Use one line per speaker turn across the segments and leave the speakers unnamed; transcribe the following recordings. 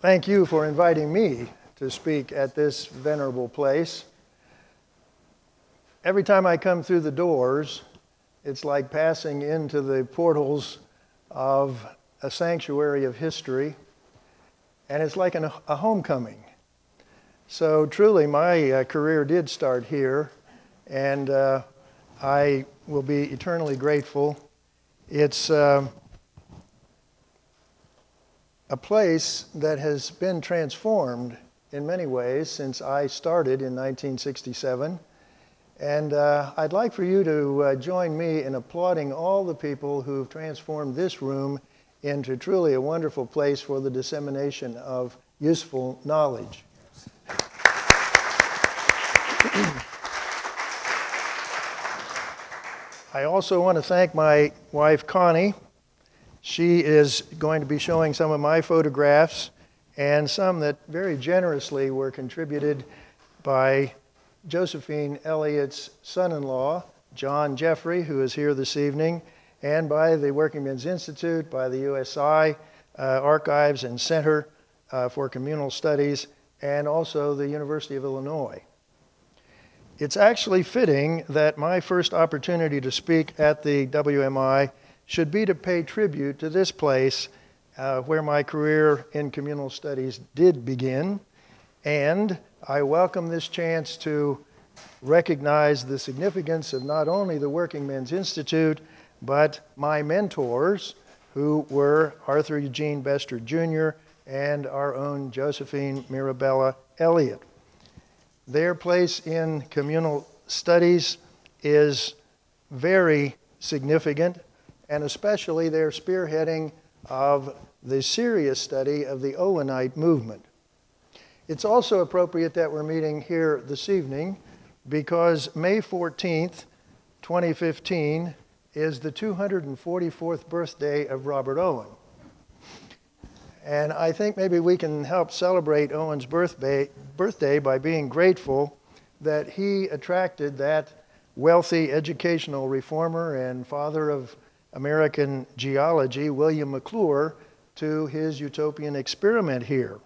Thank you for inviting me to speak at this venerable place. Every time I come through the doors, it's like passing into the portals of a sanctuary of history, and it's like a homecoming. So truly, my career did start here, and I will be eternally grateful. It's a place that has been transformed in many ways since I started in 1967. And I'd like for you to join me in applauding all the people who've transformed this room into truly a wonderful place for the dissemination of useful knowledge. I also want to thank my wife, Connie. She is going to be showing some of my photographs and some that very generously were contributed by Josephine Elliott's son-in-law, John Jeffrey, who is here this evening, and by the Working Men's Institute, by the USI Archives and Center for Communal Studies, and also the University of Illinois. It's actually fitting that my first opportunity to speak at the WMI should be to pay tribute to this place where my career in communal studies did begin. And I welcome this chance to recognize the significance of not only the Working Men's Institute, but my mentors, who were Arthur Eugene Bester Jr. and our own Josephine Mirabella Elliott. Their place in communal studies is very significant, and especially their spearheading of the serious study of the Owenite movement. It's also appropriate that we're meeting here this evening because May 14th, 2015 is the 244th birthday of Robert Owen. And I think maybe we can help celebrate Owen's birthday by being grateful that he attracted that wealthy educational reformer and father of American geology, William McClure, to his utopian experiment here.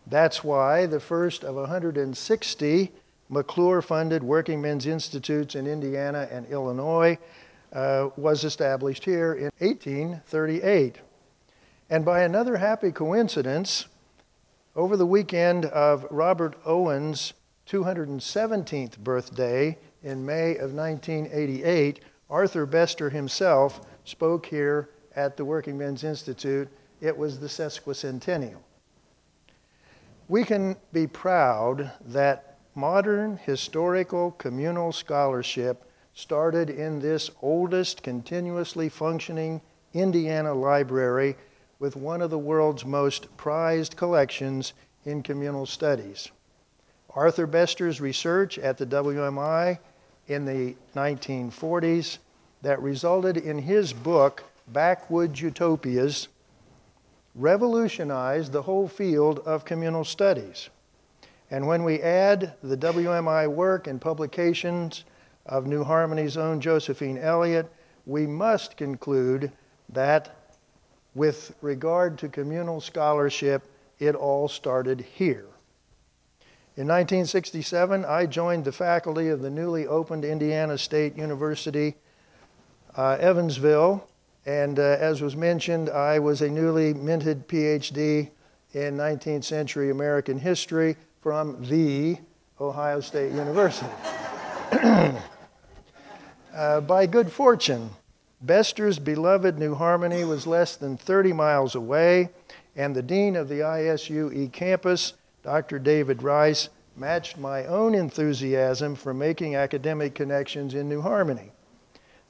That's why the first of 160 McClure-funded Working Men's Institutes in Indiana and Illinois was established here in 1838. And by another happy coincidence, over the weekend of Robert Owen's 217th birthday in May of 1988, Arthur Bester himself spoke here at the Working Men's Institute. It was the sesquicentennial. We can be proud that modern historical communal scholarship started in this oldest continuously functioning Indiana library with one of the world's most prized collections in communal studies. Arthur Bester's research at the WMI in the 1940s that resulted in his book, Backwoods Utopias, revolutionized the whole field of communal studies. And when we add the WMI work and publications of New Harmony's own Josephine Elliott, we must conclude that with regard to communal scholarship, it all started here. In 1967, I joined the faculty of the newly opened Indiana State University, Evansville, and as was mentioned, I was a newly minted PhD in 19th century American history from the Ohio State University. By good fortune, Bester's beloved New Harmony was less than 30 miles away, and the dean of the ISUE campus, Dr. David Rice, matched my own enthusiasm for making academic connections in New Harmony.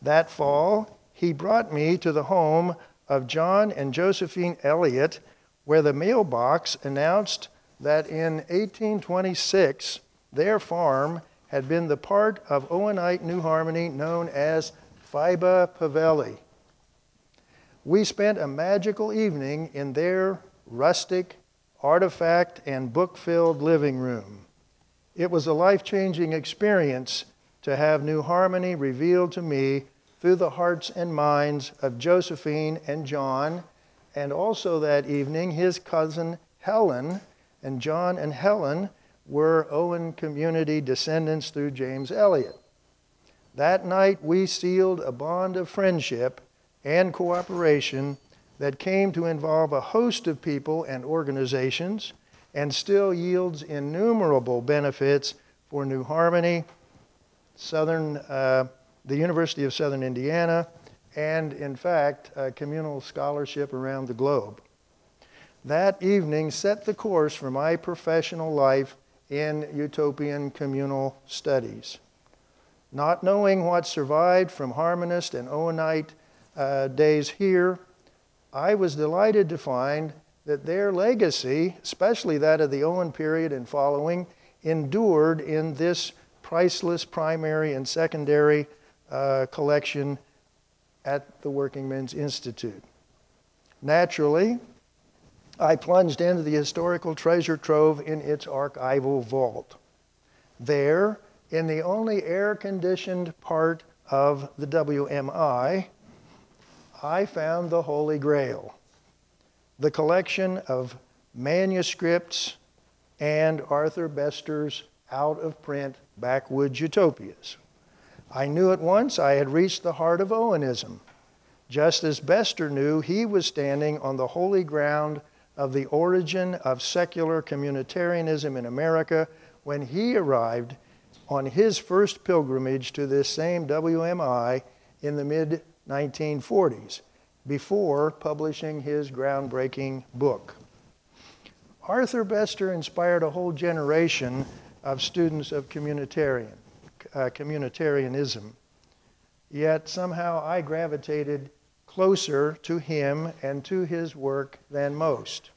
That fall, he brought me to the home of John and Josephine Elliott, where the mailbox announced that in 1826, their farm had been the part of Owenite New Harmony known as Phoeba Pavelli. We spent a magical evening in their rustic, artifact, and book-filled living room. It was a life-changing experience to have New Harmony revealed to me through the hearts and minds of Josephine and John, and also that evening his cousin Helen, and John and Helen were Owen community descendants through James Elliott. That night we sealed a bond of friendship and cooperation that came to involve a host of people and organizations and still yields innumerable benefits for New Harmony, the University of Southern Indiana, and in fact, communal scholarship around the globe. That evening set the course for my professional life in utopian communal studies. Not knowing what survived from Harmonist and Owenite days here, I was delighted to find that their legacy, especially that of the Owen period and following, endured in this priceless primary and secondary collection at the Working Men's Institute. Naturally, I plunged into the historical treasure trove in its archival vault. There, in the only air-conditioned part of the WMI, I found the Holy Grail, the collection of manuscripts and Arthur Bester's out-of-print backwoods utopias. I knew at once I had reached the heart of Owenism, just as Bester knew he was standing on the holy ground of the origin of secular communitarianism in America when he arrived on his first pilgrimage to this same WMI in the mid-1940s, before publishing his groundbreaking book. Arthur Bester inspired a whole generation of students of communitarianism, yet somehow I gravitated closer to him and to his work than most.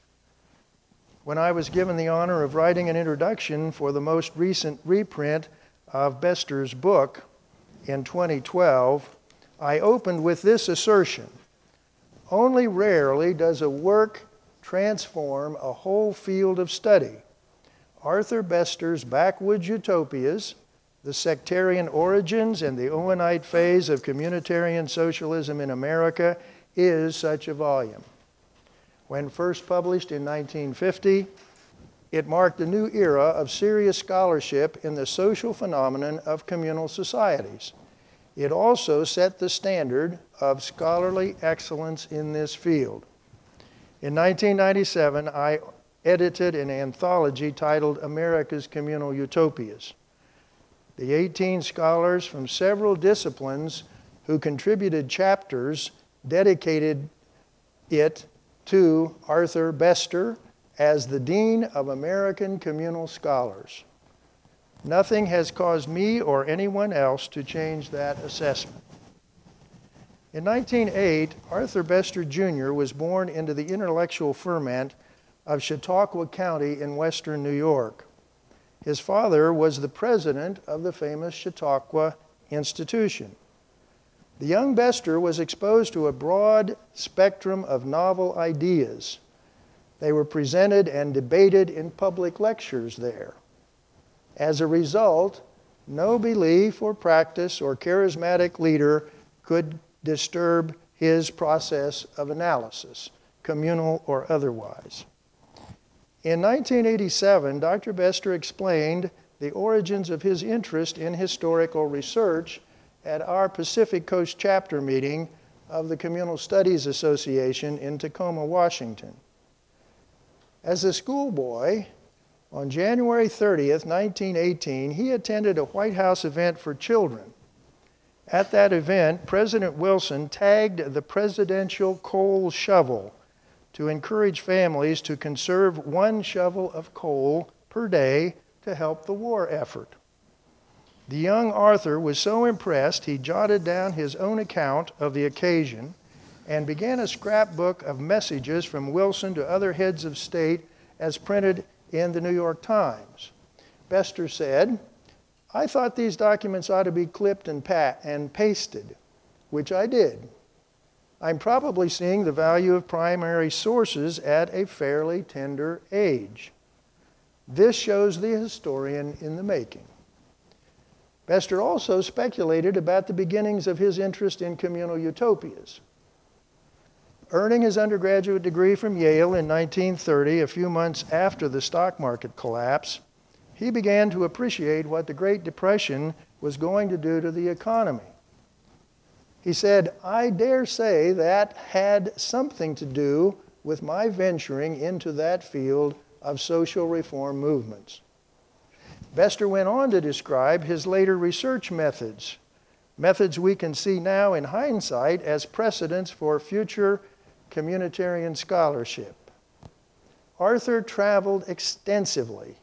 When I was given the honor of writing an introduction for the most recent reprint of Bester's book in 2012, I opened with this assertion: only rarely does a work transform a whole field of study. Arthur Bester's backwoods utopias, the sectarian origins and the Owenite phase of communitarian socialism in America, is such a volume. When first published in 1950, it marked a new era of serious scholarship in the social phenomenon of communal societies. It also set the standard of scholarly excellence in this field. In 1997, I edited an anthology titled America's Communal Utopias. The 18 scholars from several disciplines who contributed chapters dedicated it to Arthur Bester as the Dean of American Communal Scholars. Nothing has caused me or anyone else to change that assessment. In 1908, Arthur Bester Jr. was born into the intellectual ferment of Chautauqua County in western New York. His father was the president of the famous Chautauqua Institution. The young Bester was exposed to a broad spectrum of novel ideas. They were presented and debated in public lectures there. As a result, no belief or practice or charismatic leader could disturb his process of analysis, communal or otherwise. In 1987, Dr. Bester explained the origins of his interest in historical research at our Pacific Coast chapter meeting of the Communal Studies Association in Tacoma, Washington. As a schoolboy, on January 30th, 1918, he attended a White House event for children. At that event, President Wilson tagged the presidential coal shovel to encourage families to conserve 1 shovel of coal per day to help the war effort. The young Arthur was so impressed, he jotted down his own account of the occasion and began a scrapbook of messages from Wilson to other heads of state as printed in the New York Times. Bester said, "I thought these documents ought to be clipped and pasted, which I did. I'm probably seeing the value of primary sources at a fairly tender age. This shows the historian in the making." Bester also speculated about the beginnings of his interest in communal utopias. Earning his undergraduate degree from Yale in 1930, a few months after the stock market collapse, he began to appreciate what the Great Depression was going to do to the economy. He said, "I dare say that had something to do with my venturing into that field of social reform movements." Bestor went on to describe his later research methods, methods we can see now in hindsight as precedents for future communitarian scholarship. Arthur traveled extensively,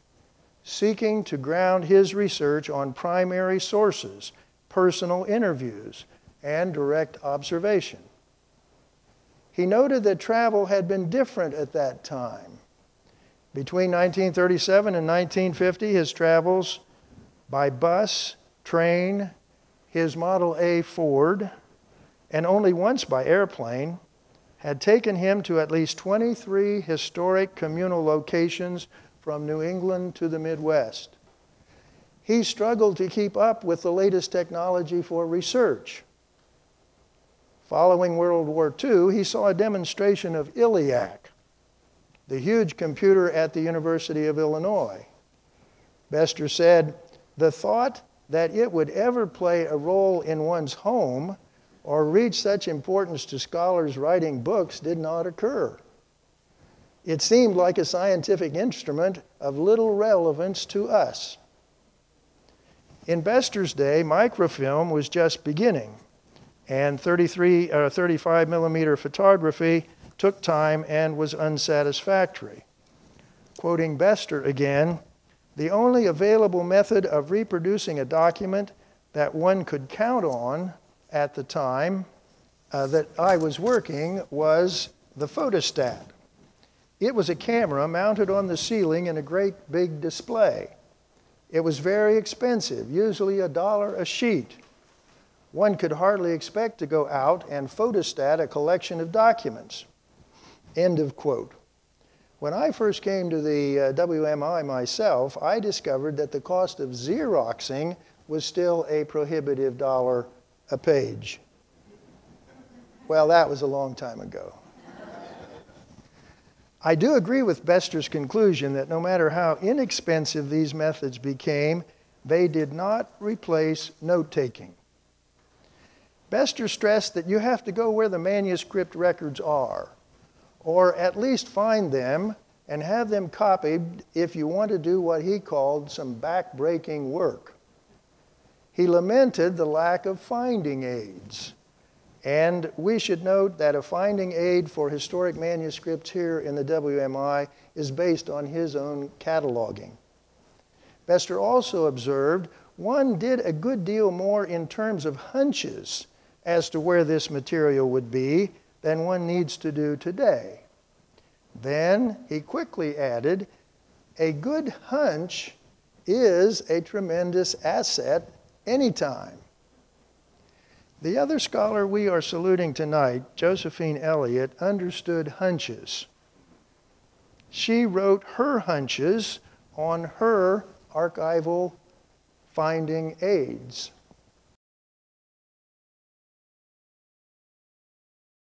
seeking to ground his research on primary sources, personal interviews, and direct observation. He noted that travel had been different at that time. Between 1937 and 1950, his travels by bus, train, his Model A Ford, and only once by airplane, had taken him to at least 23 historic communal locations from New England to the Midwest. He struggled to keep up with the latest technology for research. Following World War II, he saw a demonstration of ELIAC, the huge computer at the University of Illinois. Bestor said, "The thought that it would ever play a role in one's home or reach such importance to scholars writing books did not occur. It seemed like a scientific instrument of little relevance to us." In Bestor's day, microfilm was just beginning, and 35 millimeter photography took time and was unsatisfactory. Quoting Bestor again, "The only available method of reproducing a document that one could count on at the time that I was working was the photostat. It was a camera mounted on the ceiling in a great big display. It was very expensive, usually $1 a sheet. One could hardly expect to go out and photostat a collection of documents." End of quote. When I first came to the WMI myself, I discovered that the cost of Xeroxing was still a prohibitive $1 a page. Well, that was a long time ago. I do agree with Bestor's conclusion that no matter how inexpensive these methods became, they did not replace note-taking. Bestor stressed that you have to go where the manuscript records are, or at least find them and have them copied if you want to do what he called some back-breaking work. He lamented the lack of finding aids. And we should note that a finding aid for historic manuscripts here in the WMI is based on his own cataloging. Bestor also observed one did a good deal more in terms of hunches as to where this material would be than one needs to do today. Then he quickly added, "A good hunch is a tremendous asset anytime." The other scholar we are saluting tonight, Josephine Elliott, understood hunches. She wrote her hunches on her archival finding aids.